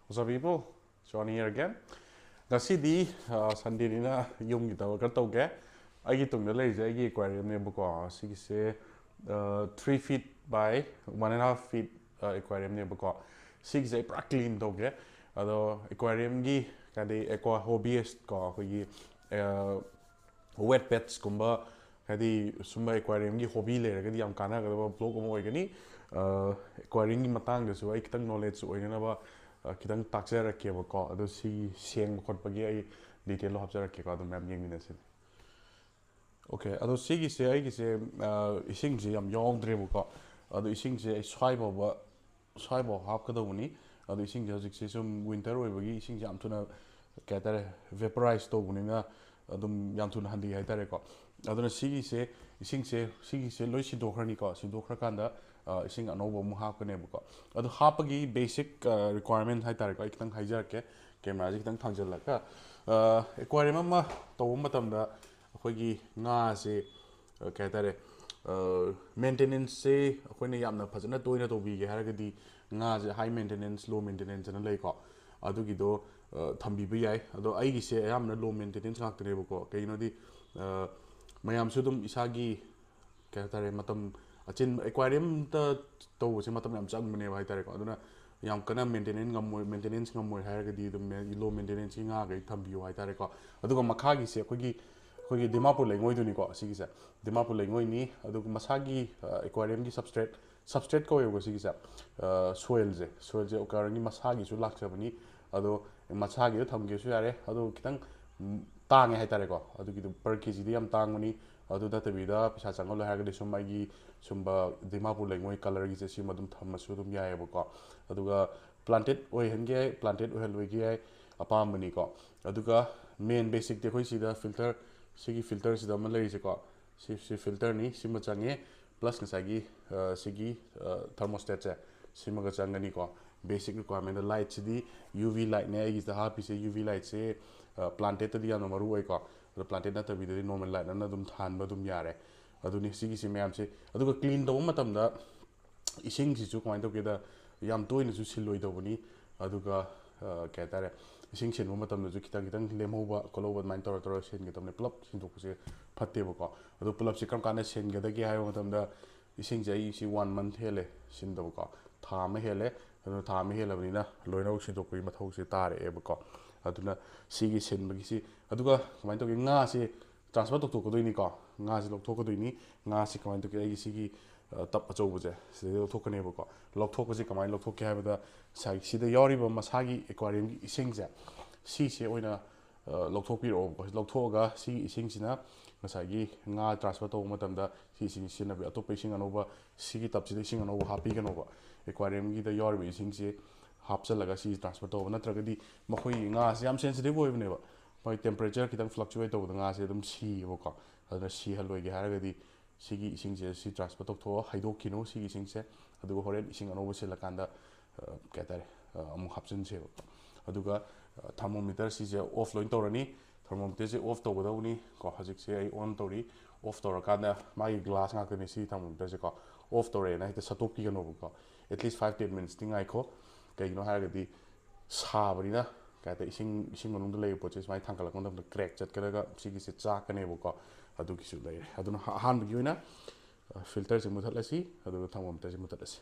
What's up, people? Johnny here again. Ngasi Sunday nina yung kita ka tawge. Ay gitong na lay sa ay aquarium ne buko. Sige se 3 feet by 1.5 feet aquarium ne buko. Sige se pra clean tawge. Ado aquarium gi kadi aqua hobbyist ko gi wet pets kumba kadi sumba aquarium gi hobby le kadi yam kana ka blog mo oigani aquarium gi matang da su ay kitang knowledge oigana ba kitang taksera ke ba ko ado si seng khot pagi ai detail lo hapsara ke ko ado map yeng mina sin okay ado si gi se ai gi se ising ji yam yong dre ba ko ado ising ji ai swai ba hap ka do ni ado ising ji hojik se sum winter oi bagi ising ji am thuna ka tare vaporize to buni na adum yam thuna handi hai tare ko ado na si gi se ising se loi si do khrani ko si do khra kanda ising anoba mu hap ka ne ba ko ado hapagi basic requirement hai tare ko ikitang haijar ke camera ji kitang thangjal la ka aquarium ma to matam da akhoi gi nga se ka tare maintenance se akhoi ne yamna phajana toina to bi ge haragadi nga je high maintenance low maintenance na lei ko adu gi do thambi bi yai ado ai gi se yamna low maintenance ngak tare ba ko keino di mayam su dum isagi ka tare matam achin aquarium ta to se matam yam chang mane bai tare ko aduna yam kana maintenance ngamoi haragadi dum low maintenance nga ga thambi bai tare ko aduga makha gi se khoi gi dimapur lengoi duni ko sigi sa dimapur lengoi ni aduga masagi aquarium gi substrate ko yogo sigi sa soil je aquarium gi masagi su laksabani ado masagi do thamge su yare ado kitang tange hai tare ko adugi per kg di yam tangmani adu da tabida pisa changol haragadi sumai sumba dimapur lengoi color gi se si madum thammasu dum yae ba ko aduga planted oi henge planted oi loi gi apam bani ko aduga main basic de khoi sida filter sigi filter sida ma lei se ko si filter ni sima change plus ngasagi sigi thermostat che sima ga changani ko basic requirement light sidi uv light ne is the happy se uv light se planted to dia no maru oi ko planted na tabi de normal light na dum than ba dum yare aduni sigi si mayam se aduga clean do matam da ising si chu kamai to ke da yam toina chu siloi do bani aduga ka tare ising sen mo matam ju kitang lemhoba koloba main tor sen ge tamne plop sin to se phatte ba ko adu plop se kam kana sen ge da ge hayo matam da ising jai si 1 month hele sin do ko tha ma hele adu tha ma hele bani na loina sin to ko ma thau se tare e ba ko aduna sigi sen ba gi si aduga kamai to ge nga se transfer to ko doini ko nga se lok thok ko doini nga se kamai to ge ai sigi tap achou buje se lok thok ne ba ko lok thok ko se kamai lok thok ke ha ba da sai si da yori ba masagi aquarium gi ising ja si se oina lok thok pi ro lok thok ga si ising sina masagi nga transfer to matam da si sing sina ba atop ising anoba sigi tap si ising anoba happy ga no ba aquarium gi da yori ba ising se hapsa laga si transfer to na tragadi makhoi nga se yam sensitive oi bne ba mai temperature kitang fluctuate to nga se dum si ba ko aduna si haloi ge haragadi sigi ising se si transfer to tho haidok kino sigi ising se aduga horen ising anoba se lakanda ka tare amu hapsin se aduga thermometer si je off loin torani thermometer se off to bodawni ko hajik se ai on tori off tor kana mai glass nga kani si thermometer se ko off tore na hita satop ki no ko at least 5-10 minutes tingai ko kaino haragadi sabari na ka ta ising manung da lei poche mai thangkala kon da crack chat karaga sigi se cha kane bo ko adu ki su lei aduna han bi na filter se muthalasi adu thermometer se muthalasi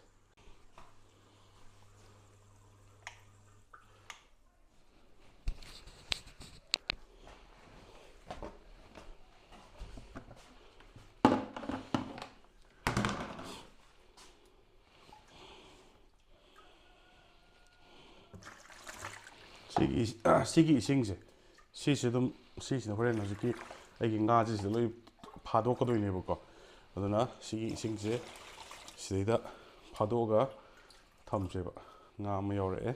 sigi ising se si se dum si se horen no ki ai gi nga ji se loi phado ko doi ne bo ko aduna sigi ising se sida phado ga tham je ba nga ma yore e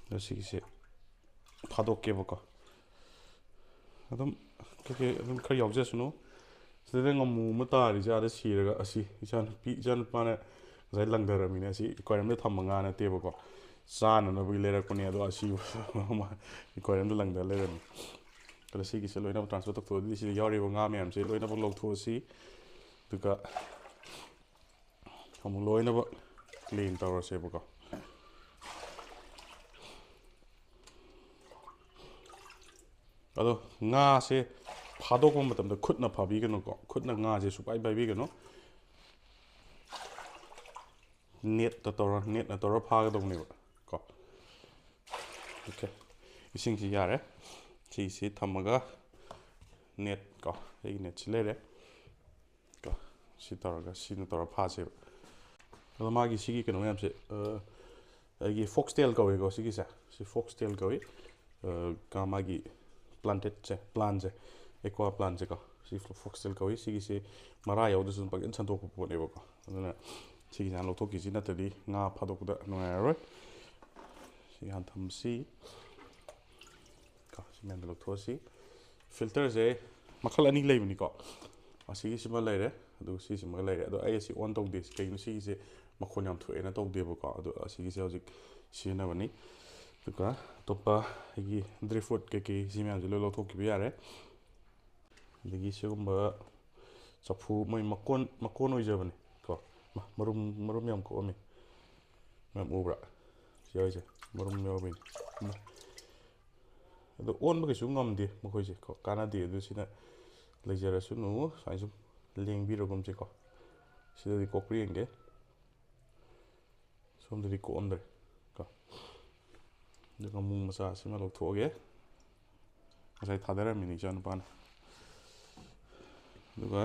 da sigi se phado ke bo ko adum ke adum khar yaw je suno sida ngamu ma ta ri ja da si ra ga asi isan pa na zai langdara mina si aquarium da tham nga na te ba ko sana na bi lera ko ne ado asi ma aquarium da langdar le ran kada si gi se loina transfer to di si yori bo nga me am se loina bo lok tho si tuka ꯑꯃꯨꯛ ꯂꯣꯏꯅꯕ clean ꯇꯧꯔꯁꯦꯕꯀꯣ ꯑꯗꯣ ꯉꯥꯁꯦ ꯐꯥꯗꯣꯛꯄ ꯃꯇꯝꯗ ꯈꯨꯠꯅ ꯐꯥꯕꯤꯒꯅꯨꯀꯣ ꯈꯨꯠꯅ ꯉꯥꯁꯦ ꯁꯨꯡꯄꯥꯏ ꯄꯥꯏꯕꯤꯒꯅꯨ ꯅꯦꯠꯅ ꯇꯧꯔ ꯐꯥꯒꯗꯧꯅꯦꯕ ꯀꯣ ꯑꯣꯀꯦ ꯏꯁꯤꯡꯁꯤ ꯌꯥꯔꯦ ꯁꯤꯁꯤ ꯊꯝꯃꯒ ꯅꯦꯠ ꯀꯣ ꯑꯩꯒꯤ ꯅꯦꯠꯁꯤ ꯂꯩꯔꯦ ꯀꯣ ꯁꯤ ꯇꯧꯔꯒ ꯁꯤꯅ ꯇꯧꯔ ꯐꯥꯁꯦꯕ ꯑꯗꯣ ꯃꯥꯒꯤ ꯁꯤꯒꯤ ꯀꯩꯅꯣ ꯃꯌꯥꯝꯁꯦ ꯑꯩꯒꯤ ꯐꯣꯛꯁꯇꯦꯜ ꯀꯧꯏꯀꯣ ꯁꯤꯒꯤꯁꯦ ꯁꯤ ꯐꯣꯛꯁꯇꯦꯜ ꯀꯧꯏ ꯃꯥꯒꯤ ꯄ꯭ꯂꯥꯟꯁꯦ ꯑꯦꯀ꯭ꯋꯥ ꯄ꯭ꯂꯥꯟꯁꯦꯀꯣ ꯁꯤ ꯐꯣꯛꯁꯇꯦꯜ ꯀꯧꯏ ꯁꯤꯒꯤꯁꯤ ꯃꯔꯥ ꯌꯥꯎꯗꯁꯨ ꯑꯗꯨꯝ ꯄꯪꯁꯟ ꯁꯟꯗꯣꯛꯄ ꯄꯣꯠꯅꯦꯕꯀꯣ ꯑꯗꯨꯅ ꯁꯤꯒꯤꯁꯤ ꯍꯥꯟꯅ ꯂꯧꯊꯣꯛꯈꯤꯁꯤ ꯅꯠꯇ꯭ꯔꯗꯤ ꯉꯥ ꯐꯥꯗꯣꯛꯄꯗ ꯅꯨꯡꯉꯥꯏꯔꯔꯣꯏ ꯁꯤ ꯍꯥꯟꯅ ꯊꯝꯁꯤ ꯁꯤ ꯃꯌꯥꯝꯗ ꯂꯧꯊꯣꯛꯑꯁꯤ ꯐꯤꯜꯇꯔꯁꯦ ꯃꯈꯜ ꯑꯅꯤ ꯂꯩꯕꯅꯤꯀꯣ ꯑꯁꯤꯒꯤꯁꯤꯃ ꯂꯩꯔꯦ ꯑꯗꯨꯒ ꯁꯤꯁꯤꯃꯒ ꯂꯩꯔꯦ ꯑꯗꯣ ꯑꯩ ꯑꯁꯤ ꯑꯣꯟ ꯇꯧꯗꯦ ꯀꯩꯒꯤꯅꯣ ꯁꯤꯒꯤꯁꯦ ꯃꯈꯣꯟ ꯌꯥꯝ ꯊꯣꯛꯑꯦꯅ ꯇꯧꯗꯦꯕꯀꯣ ꯑꯗꯣ ꯑꯁꯤꯒꯤꯁꯦ ꯍꯧꯖꯤꯛ ꯁꯤꯖꯤꯟꯅꯕꯅꯤ ꯑꯗꯨꯒ ꯑꯇꯣꯞꯄ ꯑꯩꯒꯤ ꯗ꯭ꯔꯤ ꯐ꯭ꯔꯨꯠ ꯀꯩꯀꯩ ꯁꯤ ꯃꯌꯥꯝꯁꯦ ꯂꯣꯏ ꯂꯧꯊꯣꯛꯈꯤꯕ ꯌꯥꯔꯦ ꯑꯗꯒꯤ ꯁꯤꯒꯨꯝꯕ ꯆꯐꯨ ꯃꯣꯏ ꯃꯀꯣꯟ ꯑꯣꯏꯖꯕꯅꯤ ꯀꯣ ꯃꯔꯨꯝ ꯌꯥꯝ ꯀꯣꯛꯑꯝꯃꯤ ꯃꯌꯥꯝ ꯎꯕ꯭ꯔꯥ ꯁꯤ ꯍꯥꯏꯁꯦ ꯃꯔꯨꯝ ꯌꯥꯎꯕꯩꯅꯤ ꯑꯗꯣ ꯑꯣꯟꯕ ꯀꯩꯁꯨ ꯉꯝꯗꯦ ꯃꯈꯣꯏꯁꯦ ꯀꯣ ꯀꯥꯟꯅꯗꯦ ꯑꯗꯨ ꯁꯤꯅ ꯂꯩꯖꯔꯁꯨꯅꯨ ꯁꯨꯃꯥꯏꯅ ꯁꯨꯝ ꯂꯦꯡꯕꯤꯔꯒꯨꯝꯁꯦꯀꯣ ꯁꯤꯗꯗꯤ ꯀꯣꯛꯄ꯭ꯔ ꯌꯦꯡꯒꯦ ꯁꯣꯝꯗꯗꯤ ꯀꯣꯛꯑꯝꯗ꯭ꯔꯦ ꯀꯣ ꯑꯗꯨꯒ ꯃꯨꯡ ꯃꯆꯥ ꯑꯁꯤꯃ ꯂꯧꯊꯣꯛꯑꯒꯦ ꯉꯁꯥꯏ ꯊꯥꯗꯔꯝꯃꯤꯅꯤ ꯏꯆꯥ ꯅꯨꯄꯥꯅ ꯑꯗꯨꯒ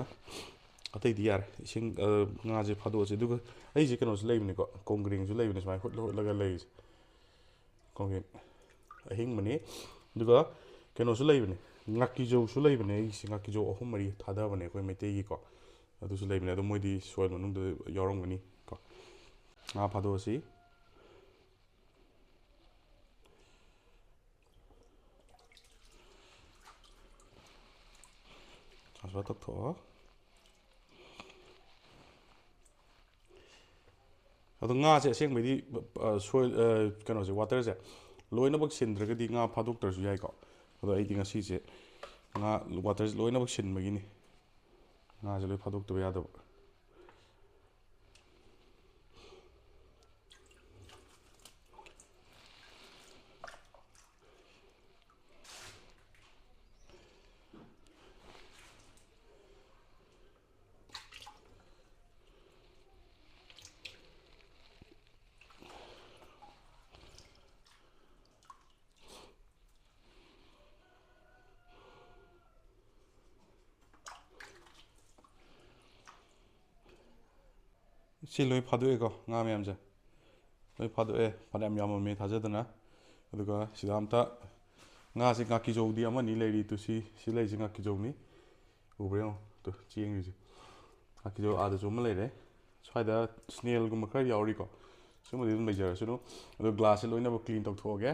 ꯑꯇꯩꯗꯤ ꯌꯥꯔꯦ ꯏꯁꯤꯡ ꯉꯥꯁꯦ ꯐꯥꯗꯣꯛꯑꯁꯤ ꯑꯗꯨꯒ ꯑꯩꯁꯦ ꯀꯩꯅꯣꯁꯨ ꯂꯩꯕꯅꯤꯀꯣ ꯀꯣꯡꯒ꯭ꯔꯦꯡꯁꯨ ꯂꯩꯕꯅꯤ ꯁꯨꯃꯥꯏꯅ ꯍꯨꯠꯂꯒ ꯂꯩꯔꯤꯁꯦ ꯀꯣꯡꯒ꯭ꯔꯦꯡ ꯑꯍꯤꯡꯕꯅꯤ ꯑꯗꯨꯒ ꯀꯩꯅꯣꯁꯨ ꯂꯩꯕꯅꯦ ꯉꯥꯀꯤꯖꯧꯁꯨ ꯂꯩꯕꯅꯦ ꯑꯩꯒꯤꯁꯦ ꯉꯥꯀꯤꯖꯧ 3-4 ꯊꯥꯗꯕꯅꯦ ꯑꯩꯈꯣꯏ ꯃꯩꯇꯩꯒꯤꯀꯣ ꯑꯗꯨꯁꯨ ꯂꯩꯕꯅꯦ ꯑꯗꯣ ꯃꯣꯏꯗꯤ ꯁꯣꯏꯜ ꯃꯅꯨꯡꯗ ꯌꯥꯎꯔꯝꯒꯅꯤ ꯀꯣ ꯉꯥ ꯐꯥꯗꯣꯛꯑꯁꯤ ꯇ꯭ꯔꯥꯟꯁꯐꯔ ꯇꯧꯊꯣꯛꯑꯣ ꯑꯗꯣ ꯉꯥꯁꯦ ꯑꯁꯦꯡꯕꯩꯗꯤ ꯁꯣꯏꯜ ꯀꯩꯅꯣꯁꯦ ꯋꯥꯇꯔꯁꯦ ꯂꯣꯏꯅꯃꯛ ꯁꯤꯟꯗ꯭ꯔꯒꯗꯤ ꯉꯥ ꯐꯥꯗꯣꯛꯇ꯭ꯔꯁꯨ ꯌꯥꯏꯀꯣ ꯑꯗꯣ ꯑꯩꯗꯤ ꯉꯁꯤꯁꯦ ꯉꯥ ꯋꯥꯇꯔꯁꯦ ꯂꯣꯏꯅꯃꯛ ꯁꯤꯟꯕꯒꯤꯅꯤ ꯉꯥꯁꯦ ꯂꯣꯏ ꯐꯥꯗꯣꯛꯇꯕ ꯌꯥꯗꯕ ꯁꯤ ꯂꯣꯏ ꯐꯥꯗꯣꯛꯑꯦꯀꯣ ꯉꯥ ꯃꯌꯥꯝꯁꯦ ꯂꯣꯏ ꯐꯥꯗꯣꯛꯑꯦ ꯐꯅꯌꯥꯝ ꯌꯥꯝꯃꯝꯃꯦ ꯊꯥꯖꯗꯅ ꯑꯗꯨꯒ ꯁꯤꯗ ꯑꯝꯇ ꯉꯥꯁꯦ ꯉꯥꯀꯤꯖꯧꯗꯤ ꯑꯃꯅꯤ ꯂꯩꯔꯤ ꯇꯨ ꯁꯤ ꯂꯩꯔꯤꯁꯦ ꯉꯥꯀꯤꯖꯧꯅꯤ ꯎꯕ꯭ꯔꯥ ꯌꯦꯡꯉꯣ ꯇꯨ ꯆꯦꯡꯉꯤꯁꯦ ꯉꯥꯀꯤꯖꯧ ꯑꯥꯗꯁꯨ ꯑꯃ ꯂꯩꯔꯦ ꯁ꯭ꯋꯥꯏꯗ ꯁ꯭ꯅꯦꯜꯒꯨꯝꯕ ꯈꯔ ꯌꯥꯎꯔꯤꯀꯣ ꯁꯤꯒꯨꯝꯕꯗꯤ ꯑꯗꯨꯝ ꯂꯩꯖꯔꯁꯅꯨ ꯑꯗꯣ ꯒ꯭ꯂꯥꯁꯁꯦ ꯂꯣꯏꯅꯃꯛ ꯀ꯭ꯂꯤꯟ ꯇꯧꯊꯣꯛꯑꯒꯦ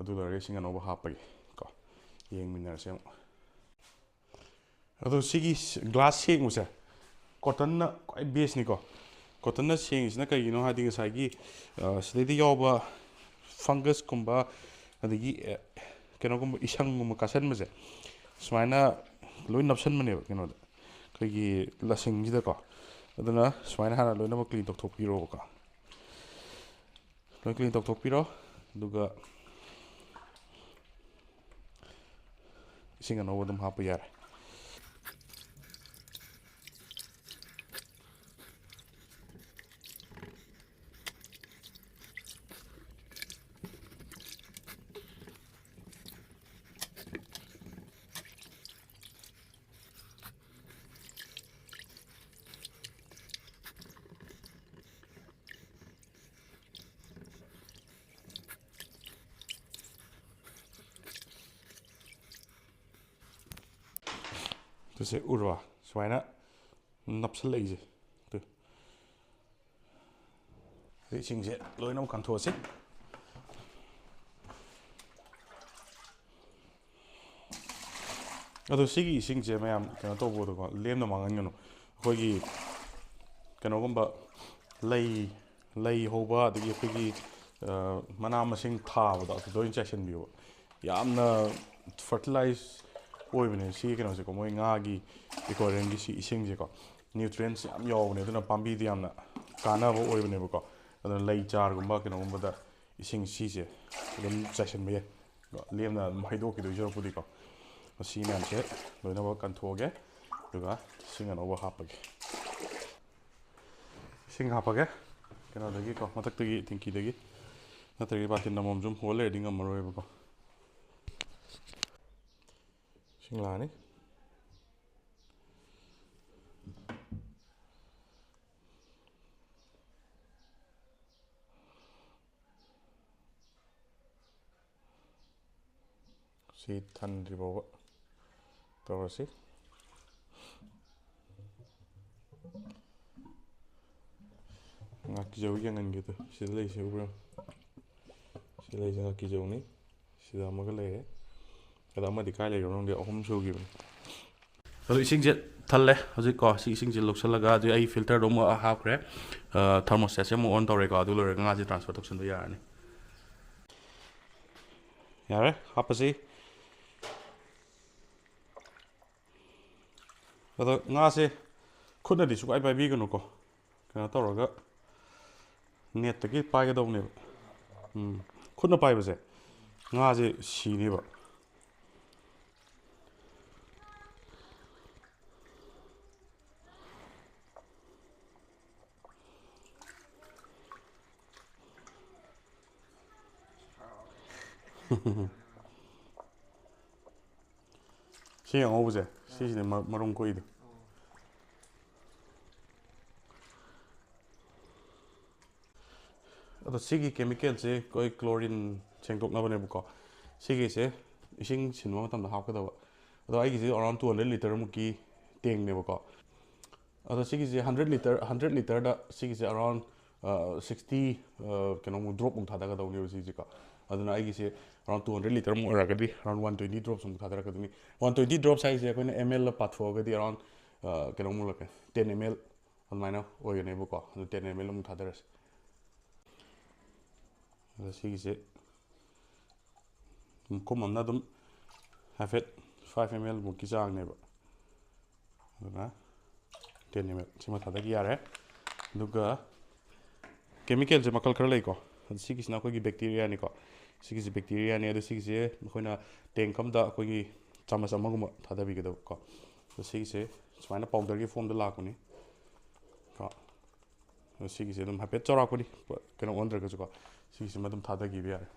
ꯑꯗꯨ ꯂꯣꯏꯔꯒ ꯏꯁꯤꯡ ꯑꯅꯧꯕ ꯍꯥꯞꯄꯒꯦ ꯀꯣ ꯌꯦꯡꯃꯤꯟꯅꯔꯁꯦ ꯑꯃꯨꯛ ꯑꯗꯣ ꯁꯤꯒꯤ ꯒ꯭ꯂꯥꯁ ꯁꯦꯡꯕꯁꯦ ꯀꯣꯇꯟꯅ ꯈ꯭ꯋꯥꯏ ꯕꯦꯁꯅꯤꯀꯣ ꯀꯣꯇꯟꯅ ꯁꯦꯡꯉꯤꯁꯤꯅ ꯀꯩꯒꯤꯅꯣ ꯍꯥꯏꯗꯤ ꯉꯁꯥꯏꯒꯤ ꯁꯤꯗꯩꯗ ꯌꯥꯎꯕ ꯐꯪꯒꯁꯀꯨꯝꯕ ꯑꯗꯒꯤ ꯀꯩꯅꯣꯒꯨꯝꯕ ꯏꯁꯪꯒꯨꯝꯕ ꯀꯥꯁꯟꯕꯁꯦ ꯁꯨꯃꯥꯏꯅ ꯂꯣꯏ ꯅꯞꯁꯟꯕꯅꯦꯕ ꯀꯩꯅꯣꯗ ꯑꯩꯈꯣꯏꯒꯤ ꯂꯁꯤꯡꯁꯤꯗꯀꯣ ꯑꯗꯨꯅ ꯁꯨꯃꯥꯏꯅ ꯍꯥꯟꯅ ꯂꯣꯏꯅꯃꯛ ꯀ꯭ꯂꯤꯟ ꯇꯧꯊꯣꯛꯄꯤꯔꯣꯕꯀꯣ ꯂꯣꯏ ꯀ꯭ꯂꯤꯟ ꯇꯧꯊꯣꯛꯄꯤꯔꯣ ꯑꯗꯨꯒ ꯏꯁꯤꯡ ꯑꯅꯧꯕ ꯑꯗꯨꯝ ꯍꯥꯞꯄ ꯌꯥꯔꯦ ꯇꯨꯁꯦ ꯎꯔꯣ ꯁꯨꯃꯥꯏꯅ ꯅꯞꯁꯜꯂꯛꯏꯁꯦ ꯏꯁꯤꯡꯁꯦ ꯂꯣꯏꯅꯃꯛ ꯀꯟꯊꯣꯛꯑꯁꯤ ꯑꯗꯣ ꯁꯤꯒꯤ ꯏꯁꯤꯡꯁꯦ ꯃꯌꯥꯝ ꯀꯩꯅꯣ ꯇꯧꯕꯗꯀꯣ ꯂꯦꯝꯅ ꯃꯥꯡꯍꯟꯒꯅꯨ ꯑꯩꯈꯣꯏꯒꯤ ꯀꯩꯅꯣꯒꯨꯝꯕ ꯂꯩ ꯍꯧꯕ ꯑꯗꯒꯤ ꯑꯩꯈꯣꯏꯒꯤ ꯃꯅꯥ ꯃꯁꯤꯡ ꯊꯥꯕꯗꯣ ꯑꯗꯨꯗ ꯑꯣꯏꯅ ꯆꯥꯏꯁꯤꯟꯕꯤꯌꯣ ꯌꯥꯝꯅ ꯐꯔꯇꯤꯂꯥꯏꯁ ꯑꯣꯏꯕꯅꯦ ꯁꯤꯒꯤ ꯀꯩꯅꯣꯁꯦꯀꯣ ꯃꯣꯏ ꯉꯥꯒꯤ ꯑꯦꯀ꯭ꯋꯥꯔꯤꯌꯝꯒꯤ ꯁꯤ ꯏꯁꯤꯡꯁꯦꯀꯣ ꯅ꯭ꯌꯨꯇ꯭ꯔꯤꯌꯦꯟꯁ ꯌꯥꯝ ꯌꯥꯎꯕꯅꯦ ꯑꯗꯨꯅ ꯄꯥꯝꯕꯤꯗ ꯌꯥꯝꯅ ꯀꯥꯟꯅꯕ ꯑꯣꯏꯕꯅꯦꯕꯀꯣ ꯑꯗꯨꯅ ꯂꯩ ꯆꯥꯔꯒꯨꯝꯕ ꯀꯩꯅꯣꯒꯨꯝꯕꯗ ꯏꯁꯤꯡ ꯁꯤꯁꯦ ꯑꯗꯨꯝ ꯆꯥꯏꯁꯤꯟꯕ ꯌꯥꯏ ꯂꯦꯝꯅ ꯑꯗꯨꯝ ꯍꯩꯗꯣꯛꯈꯤꯗꯣꯏ ꯁꯔꯨꯛꯄꯨꯗꯤꯀꯣ ꯃꯁꯤ ꯃꯌꯥꯝꯁꯦ ꯂꯣꯏꯅꯃꯛ ꯀꯟꯊꯣꯛꯑꯒꯦ ꯑꯗꯨꯒ ꯏꯁꯤꯡ ꯑꯅꯧꯕ ꯍꯥꯞꯄꯒꯦ ꯏꯁꯤꯡ ꯍꯥꯞꯄꯒꯦ ꯀꯩꯅꯣꯗꯒꯤꯀꯣ ꯃꯊꯛꯇꯒꯤ ꯇꯦꯡꯀꯤꯗꯒꯤ ꯅꯠꯇ꯭ꯔꯒ ꯕꯥꯇꯤꯟ ꯑꯃꯃꯝ ꯁꯨꯝ ꯍꯣꯜ ꯂꯩꯔꯗꯤ ꯉꯝꯃꯔꯣꯏꯕꯀꯣ 이싱 라니 시 탄드리버가 떨어지 ngaki jauh jangan gitu sila lagi sih bro sila lagi ngaki jauh nih sila ama kali ya kada ama dikai lagi orang dia om show gitu lalu ising jet thalle hojik ko si ising jet loksa laga adu ai filter dom a half kre thermostat mo on tore ko adu lore nga ji transfer toksin do yarani yare hapasi adu nga se khudna di sukai bai bi gano ko kana tawraga 넷ꯇꯒꯤ ꯄꯥꯏꯒꯗꯧꯅꯦꯕ ꯈꯨꯠꯅ ꯄꯥꯏꯕꯁꯦ ꯉꯥꯁꯦ ꯁꯤꯅꯦꯕ ꯁꯤ ꯑꯉꯧꯕꯁꯦ ꯁꯤꯁꯤꯅꯦ ꯃꯔꯨꯝ ꯀꯣꯛꯏꯗꯣ ꯑꯗꯣ ꯁꯤꯒꯤ ꯀꯦꯃꯤꯀꯦꯜꯁꯦ ꯑꯩꯈꯣꯏ chlorine ꯁꯦꯡꯗꯣꯛꯅꯕꯅꯦꯕꯀꯣ ꯁꯤꯒꯤꯁꯦ ꯏꯁꯤꯡ ꯁꯤꯟꯕ ꯃꯇꯝꯗ ꯍꯥꯞꯀꯗꯕ ꯑꯗꯣ ꯑꯩꯒꯤꯁꯦ ꯑꯔꯥꯎꯟ 200 ꯂꯤꯇꯔꯃꯨꯛꯀꯤ ꯇꯦꯡꯅꯦꯕꯀꯣ ꯑꯗꯣ ꯁꯤꯒꯤꯁꯦ 100 ꯂꯤꯇꯔꯗ ꯁꯤꯒꯤꯁꯦ ꯑꯔꯥꯎꯟ 60 ꯀꯩꯅꯣꯃꯨꯛ ꯗ꯭ꯔꯣꯞꯃꯨꯛ ꯊꯥꯗꯒꯗꯧꯅꯦꯕ ꯁꯤꯁꯦꯀꯣ ꯑꯗꯨꯅ ꯑꯩꯒꯤꯁꯦ ꯑꯔꯥꯎꯟ 200 ꯂꯤꯇꯔꯃꯨꯛ ꯑꯣꯏꯔꯒꯗꯤ ꯑꯔꯥꯎꯟ 120 ꯗ꯭ꯔꯣꯞꯁꯃꯨꯛ ꯊꯥꯗꯔꯛꯀꯗꯣꯏꯅꯤ 120 ꯗ꯭ꯔꯣꯞꯁ ꯍꯥꯏꯁꯦ ꯑꯩꯈꯣꯏꯅ ꯑꯦꯝ ꯑꯦꯜꯗ ꯄꯥꯊꯣꯛꯑꯒꯗꯤ ꯑꯔꯥꯎꯟ ꯀꯩꯅꯣꯃꯨꯛ ꯂꯥꯛꯀꯦ 10 ml ꯑꯗꯨꯃꯥꯏꯅ ꯑꯣꯏꯒꯅꯦꯕꯀꯣ ꯑꯗꯨ 10 ml ꯑꯃꯨꯛ ꯊꯥꯗꯔꯁꯤ ꯑꯗꯣ ꯁꯤꯒꯤꯁꯦ ꯃꯈꯨꯝ ꯑꯃꯅ ꯑꯗꯨꯝ ꯍꯥꯏꯐꯦꯠ 5 ml ꯃꯨꯛꯀꯤ ꯆꯥꯡꯅꯦꯕ ꯑꯗꯨꯅ 10 ml ꯁꯤꯃ ꯊꯥꯗꯒꯤ ꯌꯥꯔꯦ ꯑꯗꯨꯒ ꯀꯦꯃꯤꯀꯦꯜꯁꯦ ꯃꯈꯜ ꯈꯔ ꯂꯩꯀꯣ ꯑꯗꯨ ꯁꯤꯒꯤꯁꯤꯅ ꯑꯩꯈꯣꯏꯒꯤ ꯕꯦꯛꯇꯤꯔꯤꯌꯥꯅꯤꯀꯣ ꯁꯤꯒꯤꯁꯦ ꯕꯦꯛꯇꯤꯔꯤꯌꯥꯅꯤ ꯑꯗꯨ ꯁꯤꯒꯤꯁꯦ ꯑꯩꯈꯣꯏꯅ ꯇꯦꯡꯛ ꯑꯃꯗ ꯑꯩꯈꯣꯏꯒꯤ ꯆꯥꯃꯁ ꯑꯃꯒꯨꯝꯕ ꯊꯥꯗꯕꯤꯒꯗꯕꯀꯣ ꯑꯗꯣ ꯁꯤꯒꯤꯁꯦ ꯁꯨꯃꯥꯏꯅ ꯄꯥꯎꯗꯔꯒꯤ ꯐꯣꯝꯗ ꯂꯥꯛꯄꯅꯤ ꯀꯣ ꯑꯗꯣ ꯁꯤꯒꯤꯁꯦ ꯑꯗꯨꯝ ꯍꯥꯏꯐꯦꯠ ꯆꯥꯎꯔꯥꯛꯄꯅꯤ ꯀꯩꯅꯣ ꯑꯣꯟꯗ꯭ꯔꯒꯁꯨꯀꯣ ꯁꯤꯒꯤꯁꯤꯃ ꯑꯗꯨꯝ ꯊꯥꯗꯈꯤꯕ ꯌꯥꯔꯦ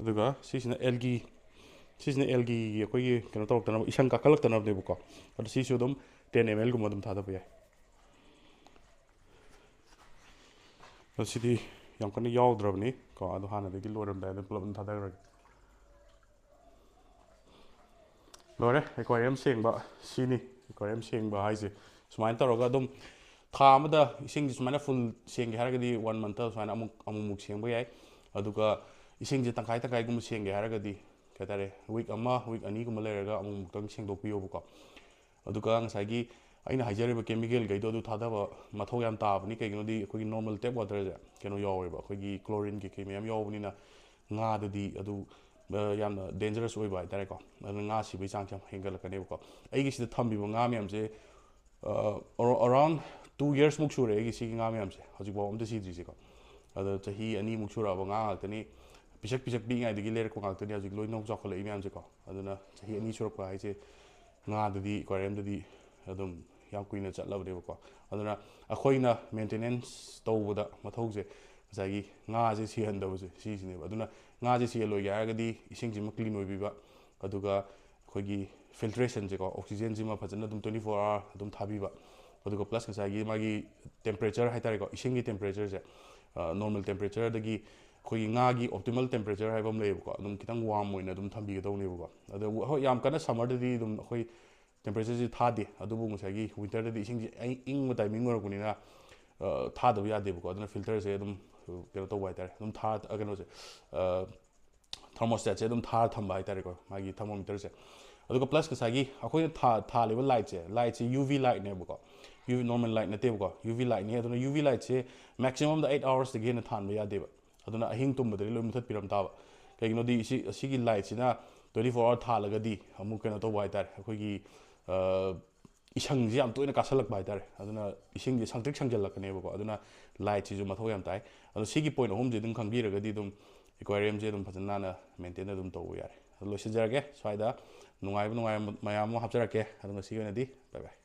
ꯑꯗꯨꯒ ꯁꯤꯁꯤꯅ ꯑꯦꯜꯒꯤ ꯑꯩꯈꯣꯏꯒꯤ ꯀꯩꯅꯣ ꯇꯧꯔꯛꯇꯅꯕ ꯏꯁꯪ ꯀꯥꯈꯠꯂꯛꯇꯅꯕꯅꯦꯕꯀꯣ ꯑꯗꯣ ꯁꯤꯁꯨ ꯑꯗꯨꯝ 10 ml ꯒꯨꯝꯕ ꯑꯗꯨꯝ ꯊꯥꯗꯕ ꯌꯥꯏ ꯑꯗꯣ ꯁꯤꯗꯤ ꯌꯥꯝ ꯀꯟꯅ ꯌꯥꯎꯗ꯭ꯔꯕꯅꯤ ꯀꯣ ꯑꯗꯣ ꯍꯥꯟꯅꯗꯒꯤ ꯂꯣꯏꯔꯝꯗꯥꯏꯗ ꯄꯨꯂꯞ ꯑꯗꯨꯝ ꯊꯥꯗꯈ꯭ꯔꯒꯦ ꯂꯣꯏꯔꯦ ꯑꯦꯀ꯭ꯋꯥꯔꯤꯌꯝ ꯁꯦꯡꯕ ꯁꯤꯅꯤ ꯑꯦꯀ꯭ꯋꯥꯔꯤꯌꯝ ꯁꯦꯡꯕ ꯍꯥꯏꯁꯦ ꯁꯨꯃꯥꯏꯅ ꯇꯧꯔꯒ ꯑꯗꯨꯝ ꯊꯥ ꯑꯃꯗ ꯏꯁꯤꯡꯁꯦ ꯁꯨꯃꯥꯏꯅ ꯐꯨꯜ ꯁꯦꯡꯒꯦ ꯍꯥꯏꯔꯒꯗꯤ 1 month ꯁꯨꯃꯥꯏꯅ ꯑꯃꯨꯛ ꯁꯦꯡꯕ ꯌꯥꯏ ꯑꯗꯨꯒ ꯏꯁꯤꯡꯁꯦ ꯇꯪꯈꯥꯏ ꯇꯪꯈꯥꯏꯒꯨꯝꯕ ꯁꯦꯡꯒꯦ ꯍꯥꯏꯔꯒꯗꯤ ꯀꯩ ꯍꯥꯏꯇꯥꯔꯦ ꯋꯤꯛ 2 ꯂꯩꯔꯒ ꯑꯃꯨꯛꯇꯪ ꯁꯦꯡꯗꯣꯛꯄꯤꯌꯣꯕꯀꯣ ꯑꯗꯨꯒ ꯉꯁꯥꯏꯒꯤ ꯑꯩꯅ ꯍꯥꯏꯖꯔꯤꯕ ꯀꯦꯃꯤꯀꯦꯜꯈꯩꯗꯣ ꯑꯗꯨ ꯊꯥꯗꯕ ꯃꯊꯧ ꯌꯥꯝ ꯇꯥꯕꯅꯤ ꯀꯩꯒꯤꯅꯣꯗꯤ ꯑꯩꯈꯣꯏꯒꯤ ꯅꯣꯔꯃꯦꯜ ꯇꯦꯞ ꯋꯥꯇꯔꯁꯦ ꯀꯩꯅꯣ ꯌꯥꯎꯋꯦꯕ ꯑꯩꯈꯣꯏꯒꯤ ꯀ꯭ꯂꯣꯔꯤꯟ ꯀꯩꯀꯩ ꯃꯌꯥꯝ ꯌꯥꯎꯕꯅꯤꯅ ꯉꯥꯗꯗꯤ ꯑꯗꯨ ꯌꯥꯝꯅ ꯗꯦꯟꯖꯔꯁ ꯑꯣꯏꯕ ꯍꯥꯏꯇꯥꯔꯦꯀꯣ ꯑꯗꯨꯅ ꯉꯥ ꯁꯤꯕꯒꯤ ꯆꯥꯡꯁꯦ ꯌꯥꯝ ꯍꯦꯟꯒꯠꯂꯛꯀꯅꯦꯕꯀꯣ ꯑꯩꯒꯤ ꯁꯤꯗ ꯊꯝꯕꯤꯕ ꯉꯥ ꯃꯌꯥꯝꯁꯦ ꯑꯔꯥꯎꯟ 2 yearsꯃꯨꯛ ꯁꯨꯔꯦ ꯑꯩꯒꯤ ꯁꯤꯒꯤ ꯉꯥ ꯃꯌꯥꯝꯁꯦ ꯍꯧꯖꯤꯛꯐꯥꯎ ꯑꯝꯇ ꯁꯤꯗ꯭ꯔꯤꯁꯦꯀꯣ ꯑꯗꯣ ꯆꯍꯤ 2ꯃꯨꯛ ꯁꯨꯔꯛꯑꯕ ꯉꯥ ꯉꯥꯛꯇꯅꯤ ꯄꯤꯁꯛ ꯄꯤꯛꯏꯉꯩꯗꯒꯤ ꯂꯩꯔꯛꯄ ꯉꯥꯛꯇꯅꯤ ꯍꯧꯖꯤꯛ ꯂꯣꯏꯅꯃꯛ ꯆꯥꯎꯈꯠꯂꯛꯏ ꯃꯌꯥꯝꯁꯦꯀꯣ ꯑꯗꯨꯅ ꯆꯍꯤ 2 ꯁꯨꯔꯛꯄ ꯍꯥꯏꯁꯦ ꯉꯥꯗꯗꯤ ꯑꯦꯀ꯭ꯋꯥꯔꯤꯌꯝꯗꯗꯤ ꯑꯗꯨꯝ ꯌꯥꯝ ꯀꯨꯏꯅ ꯆꯠꯂꯕꯅꯦꯕꯀꯣ ꯑꯗꯨꯅ ꯑꯩꯈꯣꯏꯅ ꯃꯦꯟꯇꯦꯅꯦꯟꯁ ꯇꯧꯕꯗ ꯃꯊꯧꯁꯦ ꯉꯁꯥꯏꯒꯤ ꯉꯥꯁꯦ ꯁꯤꯍꯟꯗꯕꯁꯦ ꯁꯤꯁꯤꯅꯦꯕ ꯑꯗꯨꯅ ꯉꯥꯁꯦ ꯁꯤꯍꯜꯂꯣꯏꯒꯦ ꯍꯥꯏꯔꯒꯗꯤ ꯏꯁꯤꯡꯁꯤꯃ ꯀ꯭ꯂꯤꯟ ꯑꯣꯏꯕꯤꯕ ꯑꯗꯨꯒ ꯑꯩꯈꯣꯏꯒꯤ ꯐꯤꯜꯇ꯭ꯔꯦꯁꯟꯁꯦꯀꯣ ꯑꯣꯛꯁꯤꯖꯦꯟꯁꯤꯃ ꯐꯖꯅ ꯑꯗꯨꯝ 24 hour ꯑꯗꯨꯝ ꯊꯥꯕꯤꯕ ꯑꯗꯨꯒ ꯄ꯭ꯂꯁ ꯉꯁꯥꯏꯒꯤ ꯃꯥꯒꯤ ꯇꯦꯝꯄꯔꯦꯆꯔ ꯍꯥꯏꯇꯥꯔꯦꯀꯣ ꯏꯁꯤꯡꯒꯤ ꯇꯦꯝꯄꯔꯦꯆꯔꯁꯦ ꯅꯣꯔꯃꯦꯜ ꯇꯦꯝꯄꯔꯦꯆꯔꯗꯒꯤ ꯑꯩꯈꯣꯏꯒꯤ ꯉꯥꯒꯤ ꯑꯣꯞꯇꯤꯃꯦꯜ ꯇꯦꯝꯄꯔꯦꯆꯔ ꯍꯥꯏꯕ ꯑꯃ ꯂꯩꯌꯦꯕꯀꯣ ꯑꯗꯨꯝ ꯈꯤꯇꯪ ꯋꯥꯔꯝ ꯑꯣꯏꯅ ꯑꯗꯨꯝ ꯊꯝꯕꯤꯒꯗꯧꯅꯦꯕꯀꯣ ꯑꯗꯣ ꯍꯣꯏ ꯌꯥꯝ ꯀꯟꯅ ꯁꯝꯃꯔꯗꯗꯤ ꯑꯗꯨꯝ ꯑꯩꯈꯣꯏ ꯇꯦꯝꯄꯔꯦꯆꯔꯁꯤ ꯊꯥꯗꯦ ꯑꯗꯨꯕꯨ ꯉꯁꯥꯏꯒꯤ ꯋꯤꯟꯇꯔꯗꯗꯤ ꯏꯁꯤꯡꯁꯦ ꯏꯪꯕ ꯇꯥꯏꯃꯤꯡ ꯑꯣꯏꯔꯛꯄꯅꯤꯅ ꯊꯥꯗꯕ ꯌꯥꯗꯦꯕꯀꯣ ꯑꯗꯨꯅ ꯐꯤꯜꯇꯔꯁꯦ ꯑꯗꯨꯝ ꯀꯩꯅꯣ ꯇꯧꯕ ꯍꯥꯏꯇꯥꯔꯦ ꯑꯗꯨꯝ ꯀꯩꯅꯣꯁꯦ ꯊꯔꯃꯣꯁꯇꯦꯠꯁꯦ ꯑꯗꯨꯝ ꯊꯥꯔ ꯊꯝꯕ ꯍꯥꯏꯇꯥꯔꯦꯀꯣ ꯃꯥꯒꯤ ꯊꯔꯃꯣꯃꯤꯇꯔꯁꯦ ꯑꯗꯨꯒ ꯄ꯭ꯂꯁ ꯉꯁꯥꯏꯒꯤ ꯑꯩꯈꯣꯏꯅ ꯊꯥꯜꯂꯤꯕ ꯂꯥꯏꯠꯁꯦ UV ꯂꯥꯏꯠꯅꯦꯕꯀꯣ UV ꯅꯣꯔꯃꯦꯜ ꯂꯥꯏꯠ ꯅꯠꯇꯦꯕꯀꯣ UV ꯂꯥꯏꯠꯅꯤ ꯑꯗꯨꯅ UV ꯂꯥꯏꯠꯁꯦ ꯃꯦꯛꯁꯤꯃꯝꯗ 8 hoursꯇꯒꯤ ꯍꯦꯟꯅ ꯊꯥꯟꯕ ꯌꯥꯗꯦꯕ ꯑꯗꯨꯅ ꯑꯍꯤꯡ ꯇꯨꯝꯕꯗꯗꯤ ꯂꯣꯏ ꯃꯨꯊꯠꯄꯤꯔꯝ ꯇꯥꯕ ꯀꯩꯒꯤꯅꯣꯗꯤ ꯑꯁꯤꯒꯤ ꯂꯥꯏꯠꯁꯤꯅ 24 ꯑꯋꯥꯔ ꯊꯥꯜꯂꯒꯗꯤ ꯑꯃꯨꯛ ꯀꯩꯅꯣ ꯇꯧꯕ ꯍꯥꯏꯇꯥꯔꯦ ꯑꯩꯈꯣꯏꯒꯤ ꯏꯁꯪꯁꯤ ꯌꯥꯝ ꯇꯣꯏꯅ ꯀꯥꯁꯜꯂꯛꯄ ꯍꯥꯏꯇꯥꯔꯦ ꯑꯗꯨꯅ ꯏꯁꯤꯡꯁꯦ ꯁꯪꯇ꯭ꯔꯤꯛ ꯁꯪꯖꯜꯂꯛꯀꯅꯦꯕꯀꯣ ꯑꯗꯨꯅ ꯂꯥꯏꯠꯁꯤꯁꯨ ꯃꯊꯧ ꯌꯥꯝ ꯇꯥꯏ ꯑꯗꯣ ꯁꯤꯒꯤ ꯄꯣꯏꯟꯠ ꯑꯍꯨꯝꯁꯦ ꯑꯗꯨꯝ ꯈꯪꯕꯤꯔꯒꯗꯤ ꯑꯗꯨꯝ ꯑꯦꯀ꯭ꯋꯥꯔꯤꯌꯝꯁꯦ ꯑꯗꯨꯝ ꯐꯖꯅ ꯅꯥꯟꯅ ꯃꯦꯟꯇꯦꯟ ꯑꯗꯨꯝ ꯇꯧꯕ ꯌꯥꯔꯦ ꯑꯗꯣ ꯂꯣꯏꯁꯤꯟꯖꯔꯒꯦ ꯁ꯭ꯋꯥꯏꯗ ꯅꯨꯡꯉꯥꯏꯕ ꯃꯌꯥꯝ ꯑꯃ ꯍꯥꯞꯆꯔꯛꯀꯦ ꯑꯗꯣ ꯉꯁꯤꯒꯤ ꯑꯣꯏꯅꯗꯤ ꯕꯥꯏ ꯕꯥꯏ